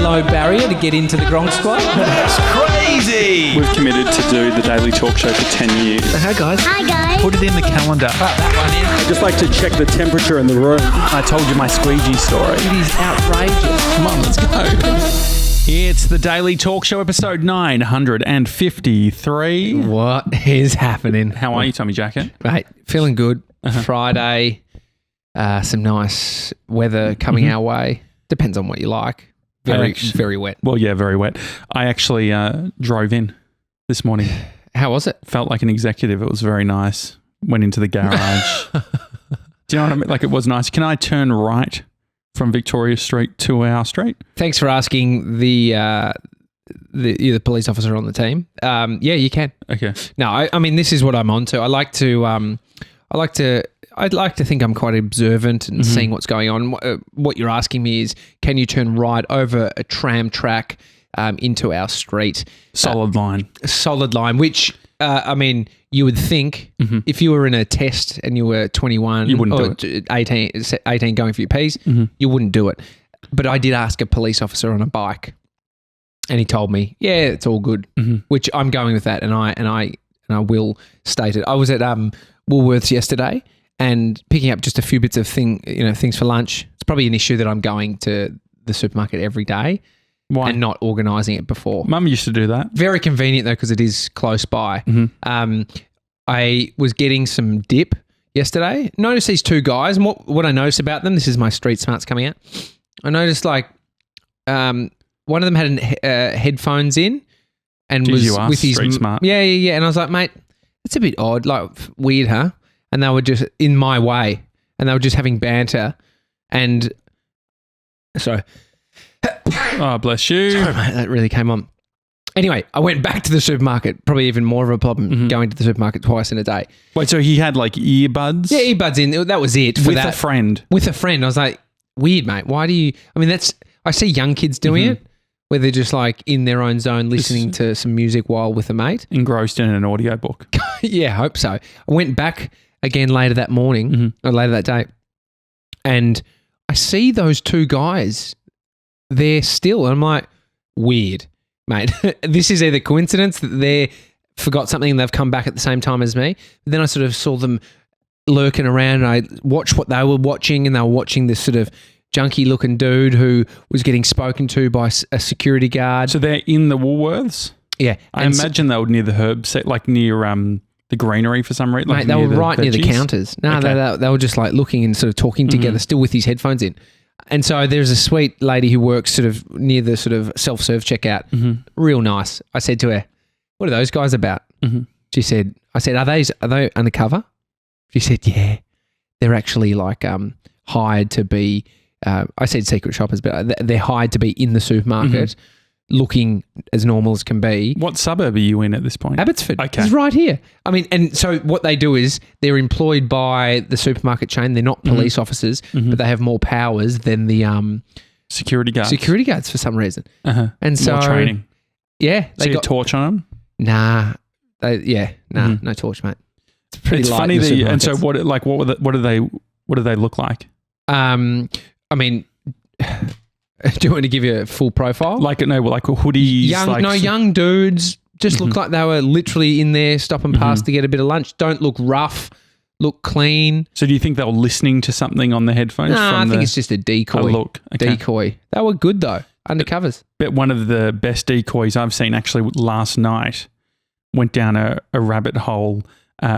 low barrier to get into the Gronk Squad. That's crazy! We've committed to do the Daily Talk Show for 10 years. Hi guys. Hi guys. Put it in the calendar. That one in. I just like to check the temperature in the room. I told you my squeegee story. It is outrageous. Come on, let's go. It's the Daily Talk Show, episode 953. What is happening? How are you, Tommy Jackett? Mate, feeling good. Friday, some nice weather coming our way. Depends on what you like. Very wet. Well, yeah, very wet. I actually drove in this morning. How was it? Felt like an executive. It was very nice. Went into the garage. Do you know what I mean? Like, it was nice. Can I turn right from Victoria Street to our street? Thanks for asking the police officer on the team. Yeah, you can. Okay. No, I mean, this is what I'm on to. I'd like to think I'm quite observant and seeing what's going on. What you're asking me is, can you turn right over a tram track into our street? Solid line, which, I mean, you would think if you were in a test and you were 21 you wouldn't or do it. 18 going for your Ps, you wouldn't do it. But I did ask a police officer on a bike and he told me, yeah, it's all good, which I'm going with that. And I will state it. I was at Woolworths yesterday and picking up just a few bits of things for lunch. It's probably an issue that I'm going to the supermarket every day. Why? And not organising it before. Mum used to do that. Very convenient though, because it is close by. I was getting some dip yesterday. Noticed these two guys, and what I noticed about them, this is my street smarts coming out. I noticed one of them had headphones in and was with his street smart. Yeah. And I was like, mate, it's a bit odd, like weird, huh? And they were just in my way, and they were just having banter, and sorry. Oh, bless you. Sorry, mate, that really came on. Anyway, I went back to the supermarket, probably even more of a problem going to the supermarket twice in a day. Wait, so he had like earbuds? Yeah, earbuds in. That was it. With a friend? With a friend. I was like, weird, mate. Why do you... I mean, I see young kids doing it, where they're just like in their own zone listening to some music while with a mate. Engrossed in an audiobook. Yeah, I hope so. I went back again later that morning, or later that day, and I see those two guys there still. And I'm like, weird, mate. This is either coincidence that they forgot something and they've come back at the same time as me. But then I sort of saw them lurking around and I watched what they were watching, and they were watching this sort of junky looking dude who was getting spoken to by a security guard. So they're in the Woolworths? Yeah. I imagine they were near the herb set, like near the greenery for some reason. Mate, they were right near the counters. No, okay. they were just like looking and sort of talking together, still with his headphones in. And so there's a sweet lady who works sort of near the sort of self-serve checkout. Real nice. I said to her, what are those guys about? She said, are they undercover? She said, yeah. They're actually like hired to be, I said secret shoppers, but they're hired to be in the supermarket looking as normal as can be. What suburb are you in at this point? Abbotsford. Okay. It's right here. I mean, and so what they do is they're employed by the supermarket chain. They're not police officers, but they have more powers than the security guards. Security guards for some reason. And so more training. Yeah. They got torch on them? Nah. No torch, mate. It's pretty light funny that and so what do they look like? I mean, do you want to give you a full profile? Like hoodies? Young dudes. Just look like they were literally in there stopping past to get a bit of lunch. Don't look rough. Look clean. So do you think they were listening to something on the headphones? I think it's just a decoy. Look. Okay. Decoy. They were good though. Undercovers. But one of the best decoys I've seen actually last night went down a rabbit hole.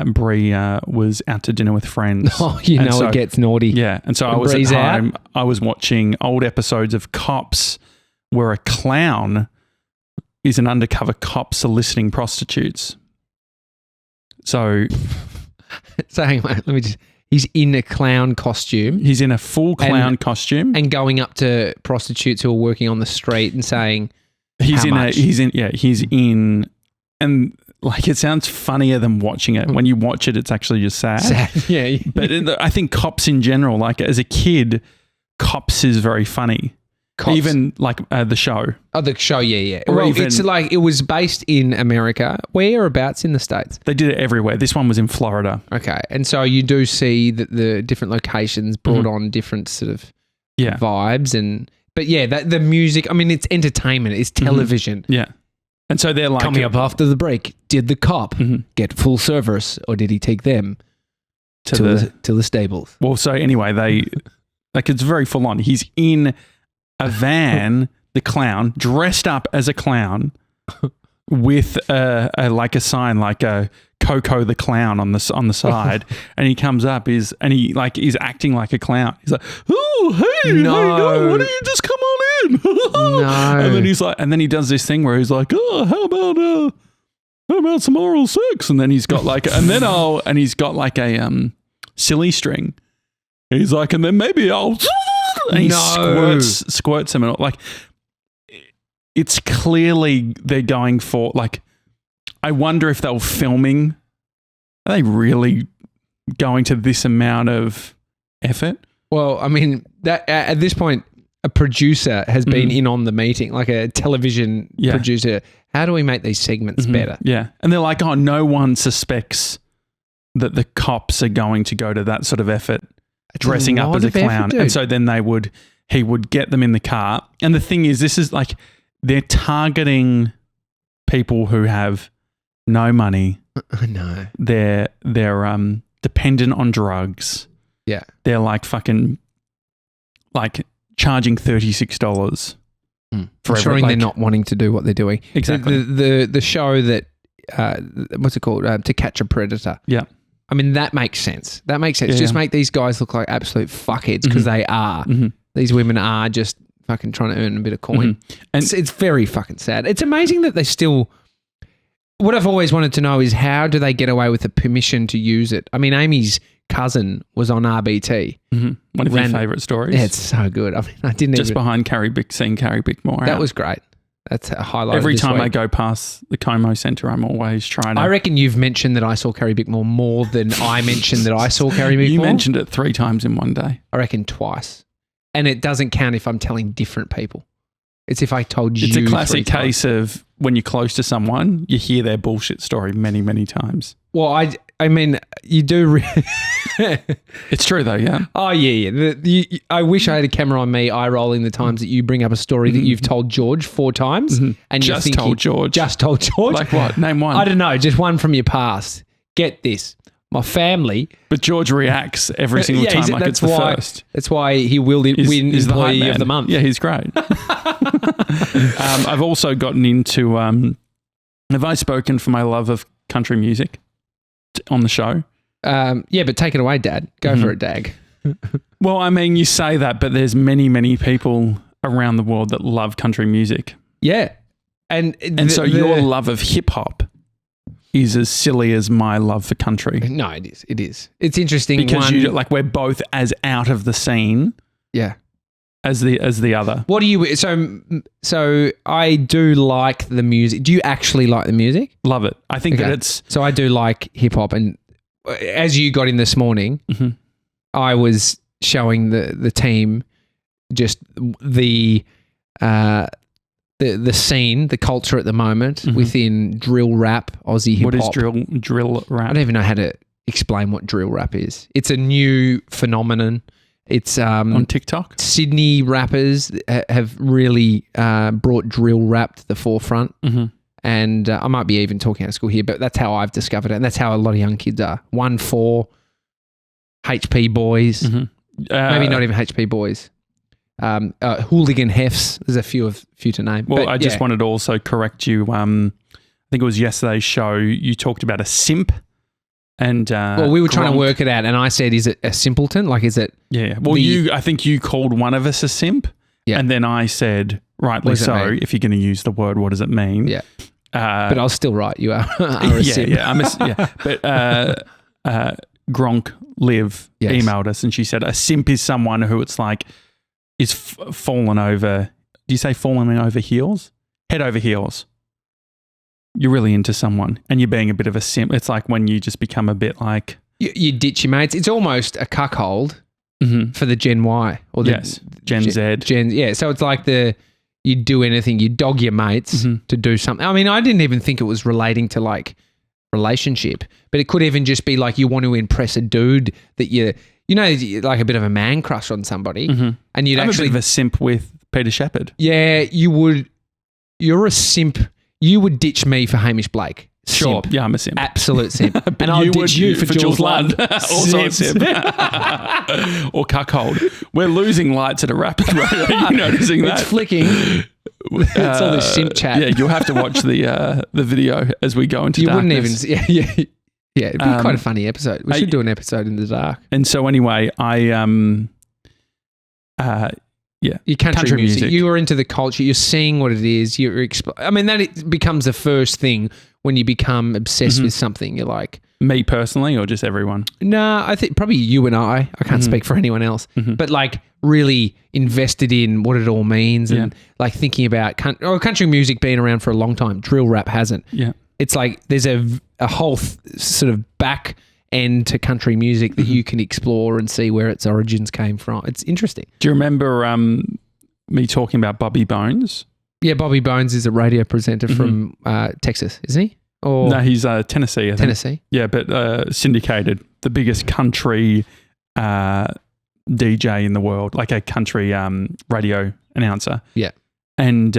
Bree was out to dinner with friends. Oh, it gets naughty. Yeah. And so I was at home. I was watching old episodes of Cops where a clown is an undercover cop soliciting prostitutes. So hang on, he's in a clown costume. He's in a full clown costume. And going up to prostitutes who are working on the street and saying, he's in, and like it sounds funnier than watching it. When you watch it, it's actually just sad. Yeah. But I think Cops in general, like as a kid, Cops is very funny. Cops. Even like the show. Oh, the show, yeah. Well, it's like it was based in America. Whereabouts in the States? They did it everywhere. This one was in Florida. Okay. And so you do see that the different locations brought on different sort of vibes, and But yeah, the music, I mean, it's entertainment. It's television. Yeah. And so they're like... Coming up after the break, did the cop get full service or did he take them to the stables? Well, so anyway, they... Like, it's very full on. He's in a van, the clown, dressed up as a clown with a sign, like a Coco the clown on the side, and he comes up is acting like a clown. He's like, "Oh, hey, No. how you going? Why don't you just come on in?" No. And then he's like, and then he does this thing where he's like, "Oh, how about some oral sex?" And then he's got like, and he's got like a silly string. He's like, and then maybe I'll, and he squirts him, and like, it's clearly they're going for like. I wonder if they were filming. Are they really going to this amount of effort? Well, I mean, that at this point, a producer has been in on the meeting, like a television producer. How do we make these segments better? Yeah. And they're like, oh, no one suspects that the cops are going to go to that sort of effort, dressing up as a clown. And so then he would get them in the car. And the thing is, this is like, they're targeting people who have no money. No. They're dependent on drugs. Yeah. They're like fucking like charging $36 for ensuring they're not wanting to do what they're doing. Exactly. The show that what's it called? To Catch a Predator. Yeah. I mean, that makes sense. Yeah, Just make these guys look like absolute fuckheads because they are. These women are just fucking trying to earn a bit of coin. And it's very fucking sad. It's amazing that they still... What I've always wanted to know is how do they get away with the permission to use it? I mean, Amy's cousin was on RBT. One of your favourite stories. Yeah, it's so good. I mean, I didn't just behind seeing Carrie Bickmore. That was great. That's a highlight. Every time week. I go past the Como Centre, I'm always trying to... I reckon you've mentioned that I saw Carrie Bickmore more than I mentioned that I saw Carrie Bickmore. You mentioned it 3 times in one day. I reckon twice. And it doesn't count if I'm telling different people. It's if I told you. It's a classic case of when you're close to someone, you hear their bullshit story many, many times. Well, I mean, you do. It's true though, yeah. Oh yeah. I wish I had a camera on me, eye rolling the times that you bring up a story that you've told George 4 times, and just told George. Like what? Name one. I don't know. Just one from your past. Get this. My family. But George reacts every single time like it's the first. That's why he will win Employee of the Month. Yeah, he's great. I've also gotten into, have I spoken for my love of country music on the show? Yeah, but take it away, Dad. Go for it, Dag. Well, I mean, you say that, but there's many, many people around the world that love country music. Yeah. And so your love of hip hop is as silly as my love for country. No, it is. It is. It's interesting because we're both as out of the scene. Yeah. As the other. What do you? So I do like the music. Do you actually like the music? Love it. I think that it's. So I do like hip hop, and as you got in this morning, I was showing the team just the scene, the culture at the moment within drill rap, Aussie hip hop. What is drill rap? I don't even know how to explain what drill rap is. It's a new phenomenon. It's on TikTok. Sydney rappers have really brought drill rap to the forefront. And I might be even talking out of school here, but that's how I've discovered it. And that's how a lot of young kids are. 1-4, HP boys, maybe not even HP boys. Hooligan hefts. There's a few to name. Well, but, I just wanted to also correct you. I think it was yesterday's show. You talked about a simp. And well, we were trying to work it out, and I said, "Is it a simpleton? Like, is it?" Yeah. Well, I think you called one of us a simp, and then I said, rightly so. If you're going to use the word, what does it mean? Yeah. But I'll still right. You are a simp. Yeah. But Gronk Liv emailed us, and she said a simp is someone who it's like is fallen over. Do you say fallen over heels? Head over heels. You're really into someone and you're being a bit of a simp. It's like when you just become a bit like... You ditch your mates. It's almost a cuckold for the Gen Y. Or the Gen Z. So it's like you do anything, you dog your mates to do something. I mean, I didn't even think it was relating to like relationship, but it could even just be like you want to impress a dude that like a bit of a man crush on somebody. And you'd I'm actually... a bit of a simp with Peter Shepherd. Yeah, you would. You're a simp. You would ditch me for Hamish Blake. Sure. Simp. Yeah, I'm a simp. Absolute simp. And I'll ditch you for Jules Lund. Also a simp. Or cuckold. We're losing lights at a rapid rate. Are you noticing that? It's flicking. It's all this simp chat. Yeah, you'll have to watch the video as we go into you darkness. Wouldn't even... Yeah, it'd be quite a funny episode. We should do an episode in the dark. And so anyway, Your country music. You are into the culture. You're seeing what it is. That becomes the first thing when you become obsessed with something. You're like... Me personally or just everyone? No, I think probably you and I. I can't speak for anyone else. But like really invested in what it all means and like thinking about country music being around for a long time. Drill rap hasn't. Yeah. It's like there's a whole sort of back end to country music that you can explore and see where its origins came from. It's interesting. Do you remember me talking about Bobby Bones? Yeah, Bobby Bones is a radio presenter from Texas, isn't he? Or no, he's Tennessee, I think. Tennessee? Yeah, but syndicated, the biggest country DJ in the world, like a country radio announcer. Yeah. And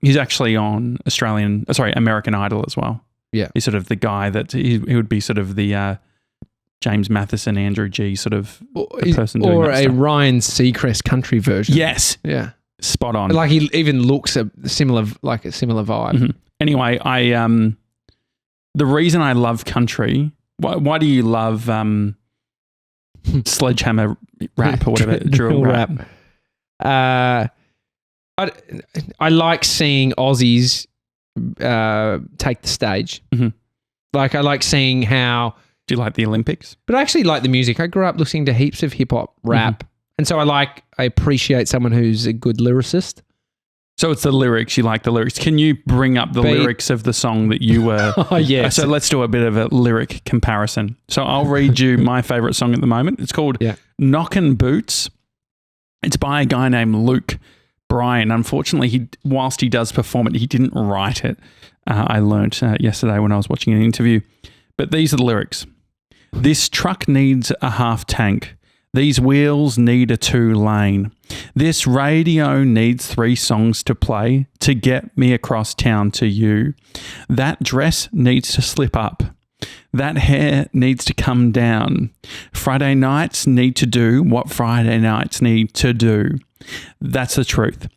he's actually on American Idol as well. Yeah. He's sort of the guy that he would be sort of the James Matheson, Andrew G sort of person doing that stuff. Ryan Seacrest country version. Yes. Yeah. Spot on. Like he even looks a similar vibe. Anyway, the reason I love country, why do you love sledgehammer rap or whatever, drill rap? I like seeing Aussies take the stage. Like I like seeing how... Do you like the Olympics? But I actually like the music. I grew up listening to heaps of hip-hop, rap. And so I appreciate someone who's a good lyricist. So it's the lyrics. You like the lyrics. Can you bring up the lyrics of the song that you were... Oh, yes. So let's do a bit of a lyric comparison. So I'll read you my favourite song at the moment. It's called Knockin' Boots. It's by a guy named Luke Bryan. Unfortunately, whilst he does perform it, he didn't write it. I learnt yesterday when I was watching an interview. But these are the lyrics. This truck needs a half tank. These wheels need a 2-lane. This radio needs 3 songs to play to get me across town to you. That dress needs to slip up. That hair needs to come down. Friday nights need to do what Friday nights need to do. That's the truth.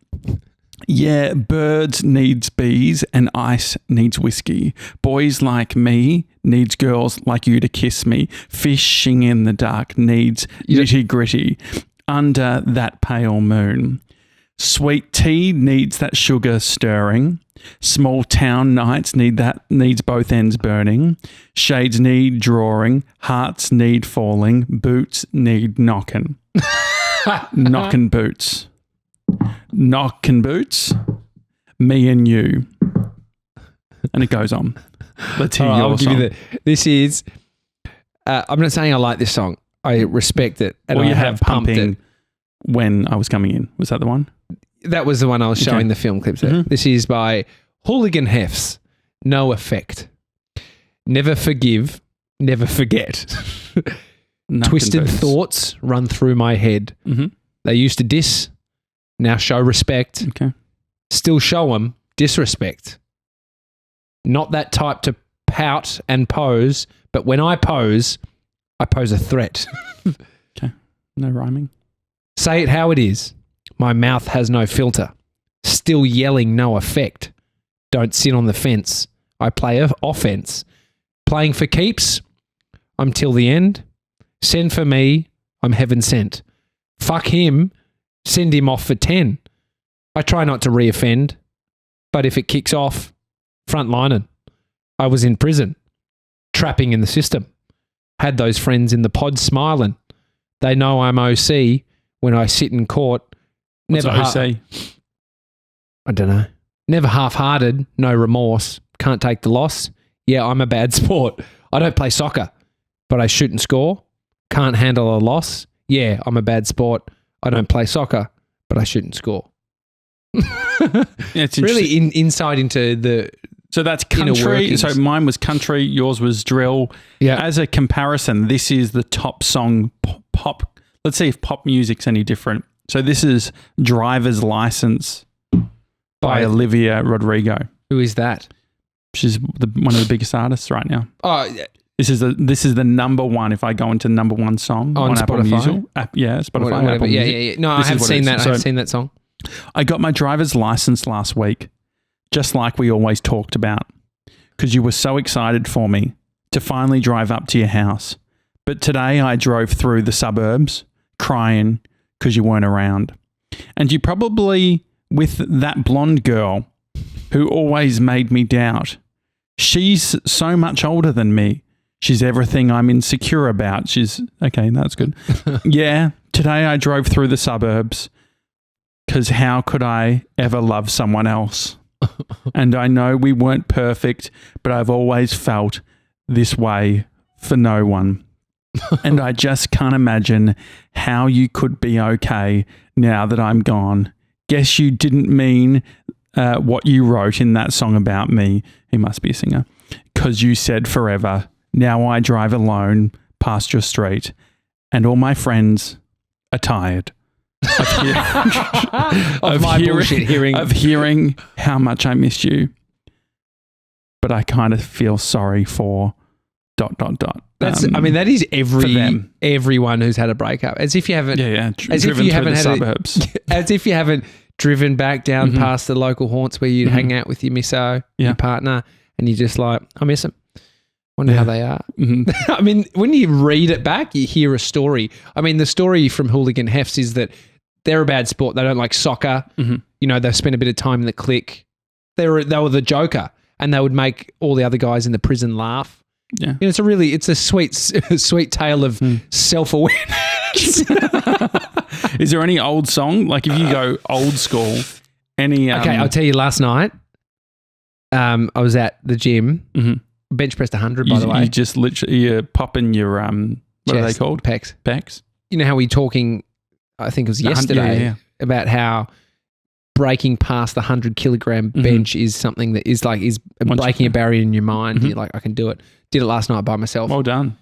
Yeah, birds needs bees and ice needs whiskey. Boys like me needs girls like you to kiss me. Fishing in the dark needs nitty gritty under that pale moon. Sweet tea needs that sugar stirring. Small town nights needs both ends burning. Shades need drawing. Hearts need falling. Boots need knocking. Knocking boots. Knockin' boots, me and you. And it goes on. Let's hear your song. This is, I'm not saying I like this song. I respect it. And well, I have pumped it. When I was coming in. Was that the one? That was the one I was showing the film clips of. This is by Hooligan Hefts. No Effect. Never forgive, never forget. Twisted thoughts run through my head. They used to diss. Now show respect. Okay. Still show them disrespect. Not that type to pout and pose, but when I pose a threat. Okay. No rhyming. Say it how it is. My mouth has no filter. Still yelling no effect. Don't sit on the fence. I play offense. Playing for keeps. I'm till the end. Send for me. I'm heaven sent. Fuck him. Send him off for 10. I try not to reoffend, but if it kicks off, frontlining. I was in prison, trapping in the system. Had those friends in the pod smiling. They know I'm OC when I sit in court. What's OC? I don't know. Never half-hearted, no remorse. Can't take the loss. Yeah, I'm a bad sport. I don't play soccer, but I shoot and score. Can't handle a loss. Yeah, I'm a bad sport. I don't play soccer, but I shoot and score. It's really insight into the... So that's country. So mine was country. Yours was drill. Yeah. As a comparison, this is the top song pop. Let's see if pop music's any different. So this is Driver's License by Olivia Rodrigo. Who is that? She's one of the biggest artists right now. Oh, This is the number one. If I go into number one song on Apple Spotify? Music, Spotify. Whatever. Apple Yeah, Music. yeah. No, I have seen that. I've seen that song. I got my driver's license last week, just like we always talked about, because you were so excited for me to finally drive up to your house. But today I drove through the suburbs crying because you weren't around. And you probably with that blonde girl who always made me doubt. She's so much older than me. She's everything I'm insecure about. Okay, that's good. Yeah, today I drove through the suburbs because how could I ever love someone else? And I know we weren't perfect, but I've always felt this way for no one. And I just can't imagine how you could be okay now that I'm gone. Guess you didn't mean what you wrote in that song about me. He must be a singer. Because you said forever. Now I drive alone past your street and all my friends are tired of hearing how much I missed you. But I kind of feel sorry for ... that is everyone who's had a breakup. As if you haven't. As if you haven't had suburbs. As if you haven't driven back down past the local haunts where you'd hang out with your misso, your partner, and you're just like, I miss them. Wonder how they are. I mean, when you read it back, you hear a story. I mean, the story from Hooligan Hefts is that they're a bad sport. They don't like soccer. You know, they spent a bit of time in the clique. They were the joker, and they would make all the other guys in the prison laugh. Yeah, you know, it's a sweet tale of self-awareness. Is there any old song? Like if you go old school, any? Okay, I'll tell you. Last night, I was at the gym. Bench pressed 100. By the way, you just literally popping your what are they called? Pecs. You know how we talking? I think it was yesterday about how breaking past the 100 kilogram bench is something that is breaking a barrier in your mind. You're like, I can do it. Did it last night by myself. Well done.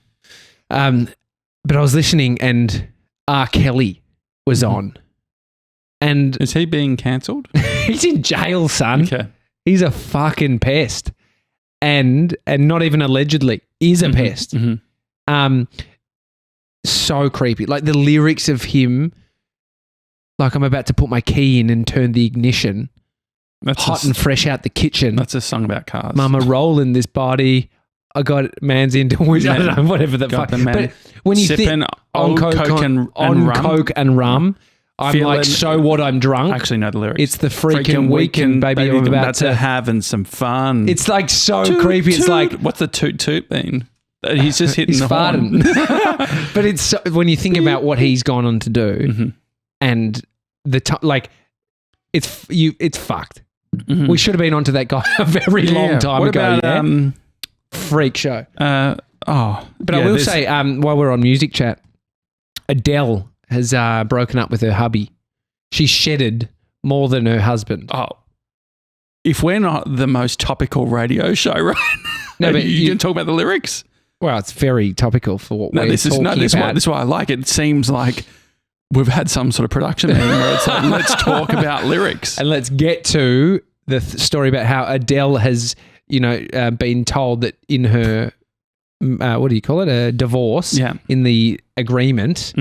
But I was listening and R. Kelly was on. And is he being cancelled? He's in jail, son. Okay. He's a fucking pest. And not even allegedly, is a pest. So creepy. Like the lyrics of him, like I'm about to put my key in and turn the ignition. That's hot and fresh out the kitchen. That's a song about cars. Mama rolling this body. I got man's into I don't know, whatever the fuck. But when you think on coke and rum, I'm feeling like, so what? I'm drunk. Actually, know the lyrics. It's the freaking weekend, baby. I'm about to having some fun. It's like so creepy. It's like, what's the toot toot mean? He's just hitting the farting. Horn. But it's when you think about what he's gone on to do, and it's fucked. We should have been onto that guy a very long time ago. About, freak show. But I will say, while we're on music chat, Adele has broken up with her hubby. She shedded more than her husband. Oh, if we're not the most topical radio show, right? No, but you can talk about the lyrics. Well, it's very topical for what we're talking about. This is why I like it. It seems like we've had some sort of production meeting where it's like, let's talk about lyrics. And let's get to the story about how Adele has, been told that in her, what do you call it? A divorce. Yeah. In the agreement,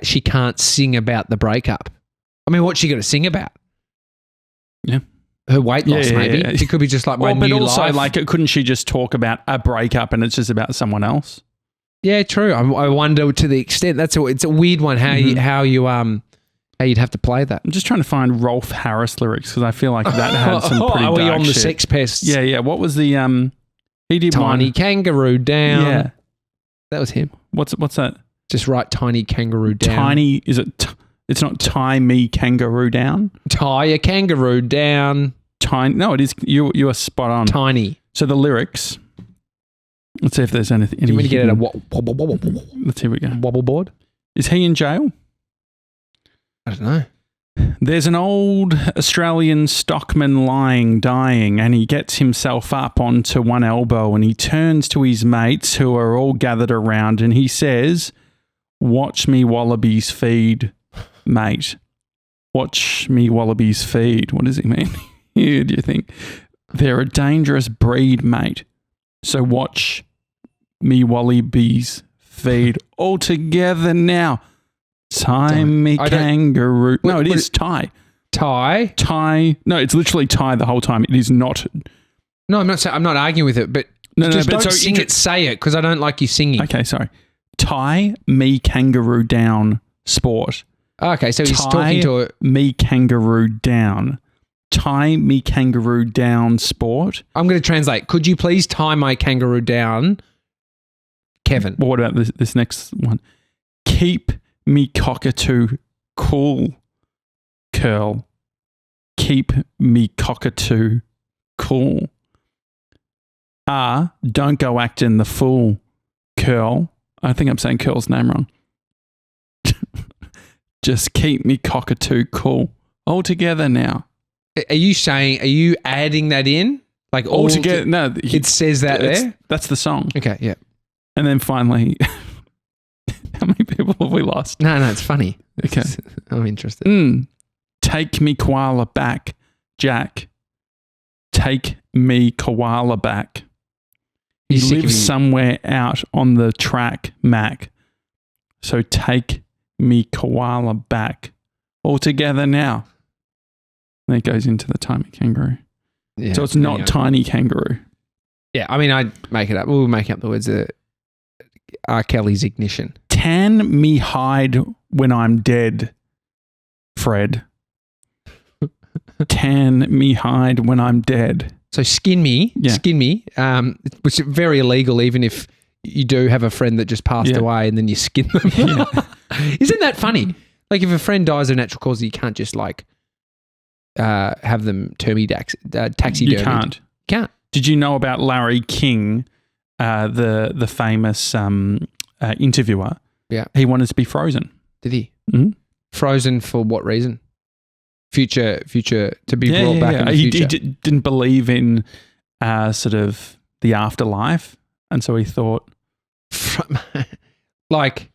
she can't sing about the breakup. I mean, what's she going to sing about? Yeah. Her weight loss, maybe. Yeah. It could be just like my new life. But also, couldn't she just talk about a breakup and it's just about someone else? Yeah, true. I wonder to the extent it's a weird one how you'd have to play that. I'm just trying to find Rolf Harris lyrics because I feel like that had some pretty dark shit. Are we on the Sex Pests? Yeah. What was the he did Tiny one. Kangaroo Down. Yeah, that was him. What's that? Just write Tiny Kangaroo Down. Tiny is it? It's not tie me kangaroo down. Tie a kangaroo down. Tiny. No, it is. You are spot on. Tiny. So the lyrics. Let's see if there's anything. Do you want to get it Let's see. We go. Wobble board. Is he in jail? I don't know. There's an old Australian stockman dying, and he gets himself up onto one elbow and he turns to his mates who are all gathered around and he says, "Watch me wallabies feed." mate. Watch me wallabies feed. What does he mean? Here, do you think? They're a dangerous breed, mate. So watch me wallabies feed all together now. Tie me kangaroo. No, it is tie. Tie? Tie. No, it's literally tie the whole time. It is not. No, I'm not arguing with it, but just don't sing it, say it, because I don't like you singing. Okay, sorry. Tie me kangaroo down sport. Okay, so he's talking to me kangaroo down. Tie me kangaroo down sport. I'm going to translate. Could you please tie my kangaroo down, Kevin? Well, what about this next one? Keep me cockatoo cool, curl. Keep me cockatoo cool. Don't go acting the fool, curl. I think I'm saying curl's name wrong. Just keep me cockatoo cool. All together now. Are you adding that in? Like all together? No. It says that there? That's the song. Okay, yeah. And then finally, how many people have we lost? No, it's funny. Okay. I'm interested. Take me koala back, Jack. Take me koala back. He lives somewhere out on the track, Mac. So take me koala back. All together now. And it goes into the tiny kangaroo. Yeah, so it's not tiny kangaroo. Yeah, I mean, I'd make it up. We'll make up the words of R. Kelly's Ignition. Tan me hide when I'm dead, Fred. Tan me hide when I'm dead. So skin me, which is very illegal even if you do have a friend that just passed away and then you skin them. Isn't that funny? Like if a friend dies of natural causes, you can't just like have them taxidermied. You can't. Did you know about Larry King, the famous interviewer? Yeah. He wanted to be frozen. Did he? Mm-hmm. Frozen for what reason? Future to be brought back in the future. He didn't believe in sort of the afterlife, and so he thought, like,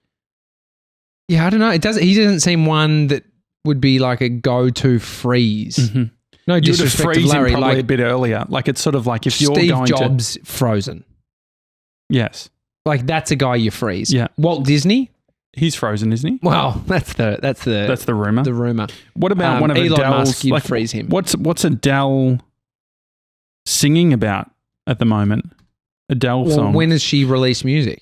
yeah, I don't know. He doesn't seem one that would be like a go-to freeze. Mm-hmm. No disrespect to Larry, probably like a bit earlier. Like it's sort of like if Steve you're going Jobs frozen. Yes, like that's a guy you freeze. Yeah, Walt Disney. He's frozen, isn't he? Well, that's the rumor. The rumor. What about one of Elon Adele's? Musk, you'd freeze him. What's Adele singing about at the moment? Adele song. When has she released music?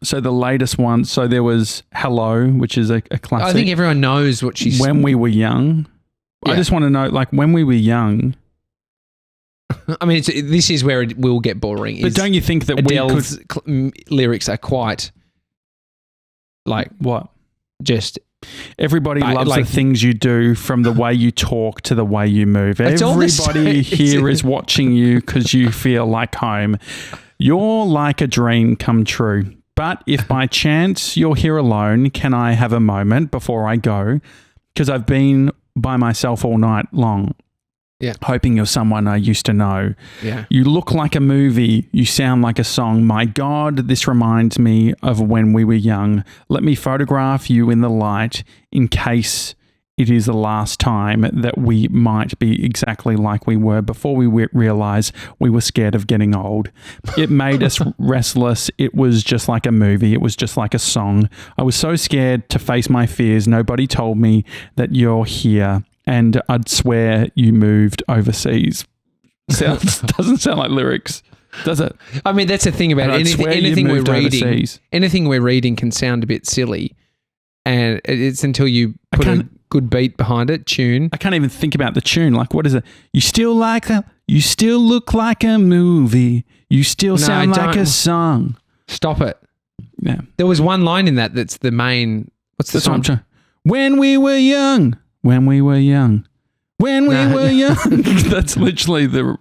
So the latest one. So there was Hello, which is a classic. I think everyone knows what she's. When We Were Young. Yeah. I just want to know, like, when we were young. I mean, this is where it will get boring. But don't you think that Adele's lyrics are quite like what? Just everybody loves the things you do, from the way you talk to the way you move. Everybody here is watching you because you feel like home. You're like a dream come true. But if by chance you're here alone, can I have a moment before I go? Because I've been by myself all night long. Yeah. Hoping you're someone I used to know. Yeah. You look like a movie. You sound like a song. My God, this reminds me of when we were young. Let me photograph you in the light in case it is the last time that we might be exactly like we were before we realize we were scared of getting old. It made us restless. It was just like a movie. It was just like a song. I was so scared to face my fears. Nobody told me that you're here. And I'd swear you moved overseas. Doesn't sound like lyrics, does it? I mean, that's the thing about anything we're reading. Overseas. Anything we're reading can sound a bit silly, and it's until you put a good beat behind it, tune. I can't even think about the tune. Like, what is it? You still look like a movie. You still sound like a song. Stop it. Yeah. There was one line in that's the main. What's the song? When we were young. When we were young. When we were young. That's literally the...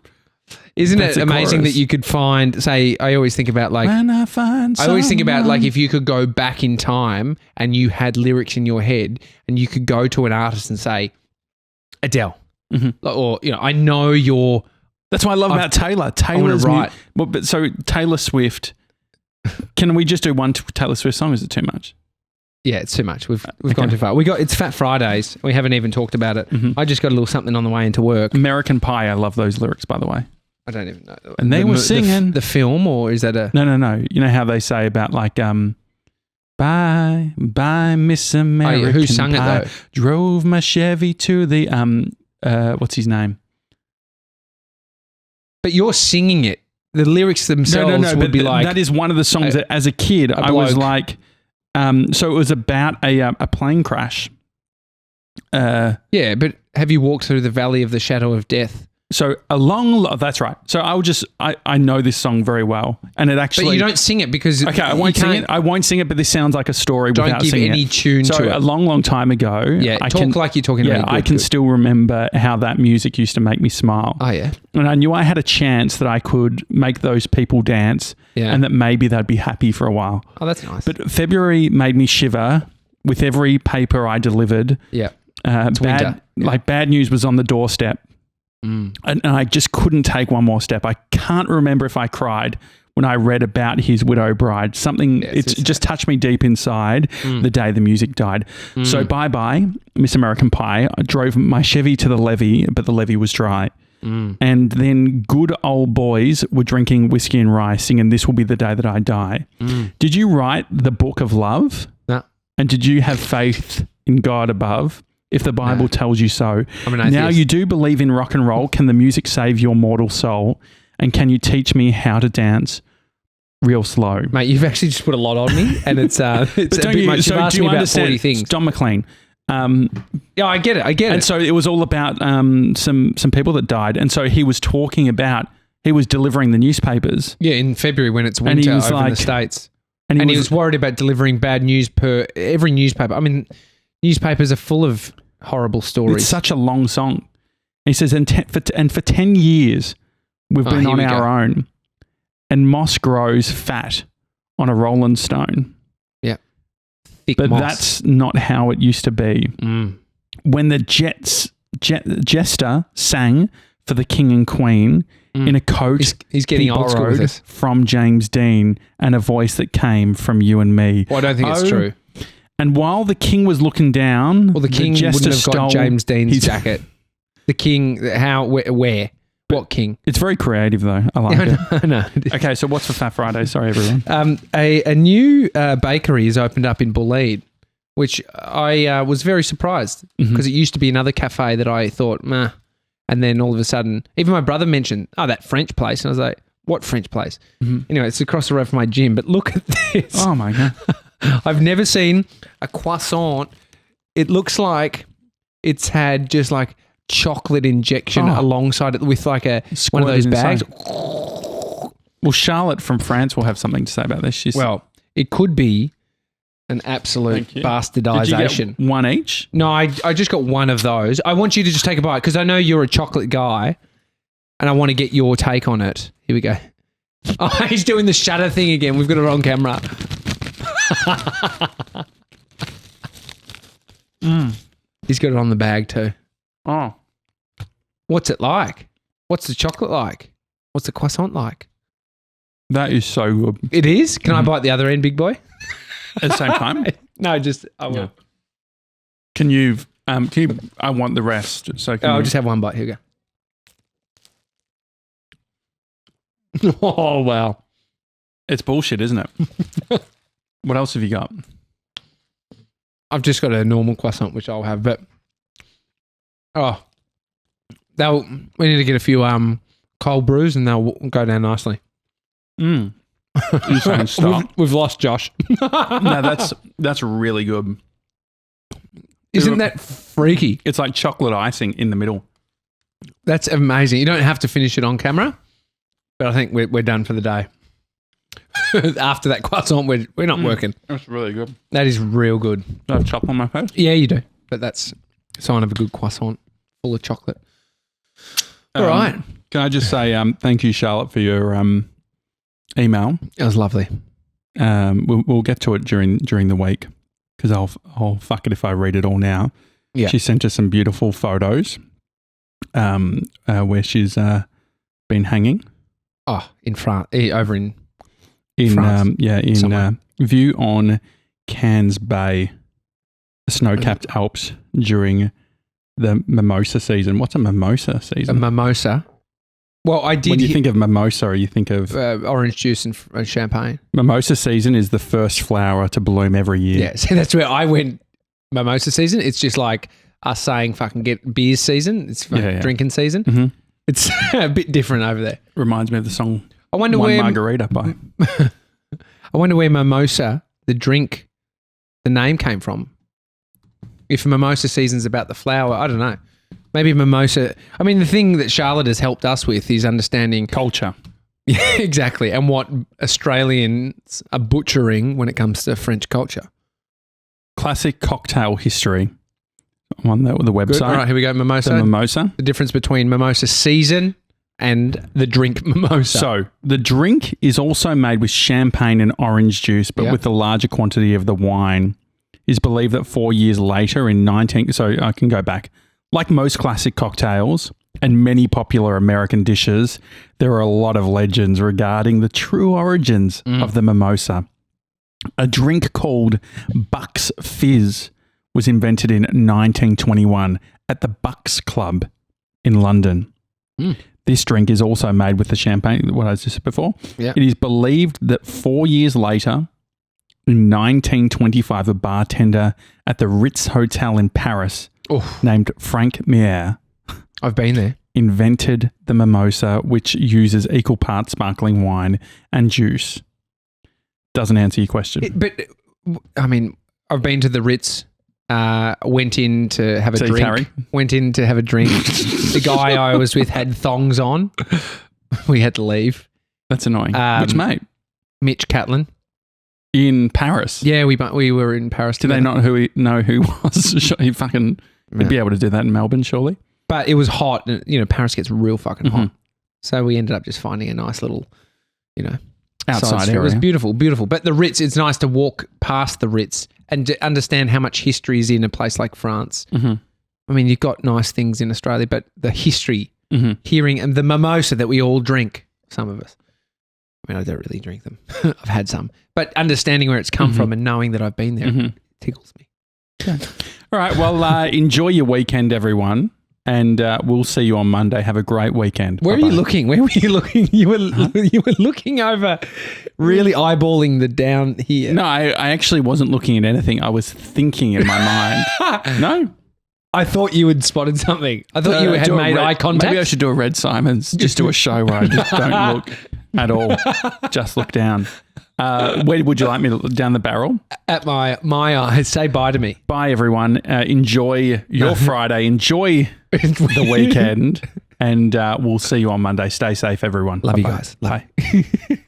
Isn't it amazing that you could find, say, I always think about like... When I find someone. I always think about like if you could go back in time and you had lyrics in your head and you could go to an artist and say, Adele. Mm-hmm. Or, I know you're... That's what I love about Taylor. Taylor's right. But so Taylor Swift... Can we just do one Taylor Swift song? Is it too much? Yeah, it's too much. We've gone too far. It's Fat Fridays. We haven't even talked about it. I just got a little something on the way into work. American Pie. I love those lyrics, by the way. I don't even know. And they were singing the film, or is that a No. You know how they say about like bye Miss American who sung Pie. it though? Drove my Chevy to the what's his name? But you're singing it. The lyrics themselves would be like that is one of the songs that as a kid I was like. So it was about a plane crash. Yeah, but have you walked through the valley of the shadow of death? So that's right. So I know this song very well, and it actually. But you don't sing it because I won't sing it. I won't sing it, but this sounds like a story without singing it. Don't give any tune to it. So a long time ago. Yeah, talk like you're talking about. Yeah, I can still remember how that music used to make me smile. Oh yeah, and I knew I had a chance that I could make those people dance, and that maybe they'd be happy for a while. Oh, that's nice. But February made me shiver with every paper I delivered. Yeah, bad news was on the doorstep. And I just couldn't take one more step. I can't remember if I cried when I read about his widow bride. Something, it just touched me deep inside the day the music died. So bye-bye, Miss American Pie. I drove my Chevy to the levee, but the levee was dry. And then good old boys were drinking whiskey and rye, singing This Will Be the Day That I Die. Did you write the book of love? No. And did you have faith in God above? If the Bible tells you so. I'm an atheist. Now you do believe in rock and roll. Can the music save your mortal soul? And can you teach me how to dance real slow? Mate, you've actually just put a lot on me, and it's a bit much. You've asked me about 40 things. John McLean. Yeah, I get it. And so it was all about some people that died. And so he was talking about, he was delivering the newspapers. Yeah, in February when it's winter over in the States. And he was worried about delivering bad news per every newspaper. I mean, newspapers are full of horrible stories. It's such a long song. He says, and for 10 years, we've been on our own, and moss grows fat on a rolling stone. Yeah. But that's not how it used to be. When the jester sang for the king and queen in a coat he's getting old school with this. From James Dean and a voice that came from you and me. Well, I don't think it's true. And while the king was looking down, the king wouldn't have got James Dean's jacket. The king, where? What king? It's very creative though. I like it. I know. Okay, so what's for Fat Friday? Sorry, everyone. A new bakery has opened up in Bulleid, which I was very surprised because it used to be another cafe that I thought, meh. And then all of a sudden, even my brother mentioned, that French place. And I was like, what French place? Anyway, it's across the road from my gym, but look at this. Oh my God. I've never seen a croissant. It looks like it's had just like chocolate injection alongside it with like one of those bags. Well, Charlotte from France will have something to say about this. Well, it could be an absolute bastardization. Did you get one each? No, I just got one of those. I want you to just take a bite because I know you're a chocolate guy and I want to get your take on it. Here we go. Oh, he's doing the shutter thing again. We've got it on camera. He's got it on the bag too. Oh. What's it like? What's the chocolate like? What's the croissant like? That is so good. It is? Can I bite the other end, big boy? At the same time? No, just I will. Yeah. Can you I want the rest. So I'll just have one bite. Here we go. Oh wow. It's bullshit, isn't it? What else have you got? I've just got a normal croissant, which I'll have, but we need to get a few cold brews and they'll go down nicely. You saying stop? We've lost Josh. No, that's really good. Isn't that freaky? It's like chocolate icing in the middle. That's amazing. You don't have to finish it on camera, but I think we're done for the day. After that croissant, we're not working. That's really good. That is real good. Do I have chocolate on my face? Yeah, you do. But that's a sign of a good croissant full of chocolate. All right. Can I just say thank you, Charlotte, for your email. It was lovely. We'll get to it during the week because I'll fuck it if I read it all now. Yeah. She sent us some beautiful photos where she's been hanging. Oh, in France, over in France. Somewhere. View on Cairns Bay, the snow-capped Alps during the mimosa season. What's a mimosa season? A mimosa. Well, I did. When you think of mimosa, you think of orange juice and champagne. Mimosa season is the first flower to bloom every year. Yeah, so that's where I went. Mimosa season. It's just like us saying fucking get beers season. It's drinking season. Mm-hmm. It's a bit different over there. Reminds me of the song I wonder One where Margarita by. I wonder where mimosa, the drink, the name came from. If mimosa season's about the flower, I don't know. Maybe mimosa. I mean, the thing that Charlotte has helped us with is understanding Culture. Yeah, exactly. And what Australians are butchering when it comes to French culture. Classic cocktail history on the website. Good. All right, here we go. Mimosa. The mimosa. The difference between mimosa season and the drink mimosa. So the drink is also made with champagne and orange juice, but with a larger quantity of the wine. Is believed that 4 years later so I can go back. Like most classic cocktails and many popular American dishes, there are a lot of legends regarding the true origins of the mimosa. A drink called Buck's Fizz was invented in 1921 at the Bucks Club in London. This drink is also made with the champagne, what I just said before. Yeah. It is believed that 4 years later, in 1925, a bartender at the Ritz Hotel in Paris named Frank Mier I've been there. invented the mimosa, which uses equal parts sparkling wine and juice. Doesn't answer your question. I mean, I've been to the Ritz, went in to have a drink. Carrie? Went in to have a drink. The guy I was with had thongs on. We had to leave. That's annoying. Which mate? Mitch Catlin. In Paris? Yeah, we were in Paris Did together. they not know who was? He'd be able to do that in Melbourne, surely. But it was hot. And, Paris gets real fucking hot. So we ended up just finding a nice little, Outside side area. It was beautiful, beautiful. But the Ritz, it's nice to walk past the Ritz and to understand how much history is in a place like France. I mean, you've got nice things in Australia, but the history, hearing, and the mimosa that we all drink, some of us. I mean, I don't really drink them. I've had some. But understanding where it's come from and knowing that I've been there tickles me. Okay. All right. Well, enjoy your weekend, everyone. And we'll see you on Monday. Have a great weekend. Where Bye-bye. are you looking? Where were you looking? You were looking over, really eyeballing the down here. No, I actually wasn't looking at anything. I was thinking in my mind. No. I thought you had spotted something. I thought you had made eye contact. Maybe I should do a Red Simons. Just do a show where I just don't look at all. Just look down. Where would you like me to look? Down the barrel? At my eyes. Say bye to me. Bye, everyone. Enjoy your Friday. Enjoy the weekend. And we'll see you on Monday. Stay safe, everyone. Love Bye-bye. you guys. Bye.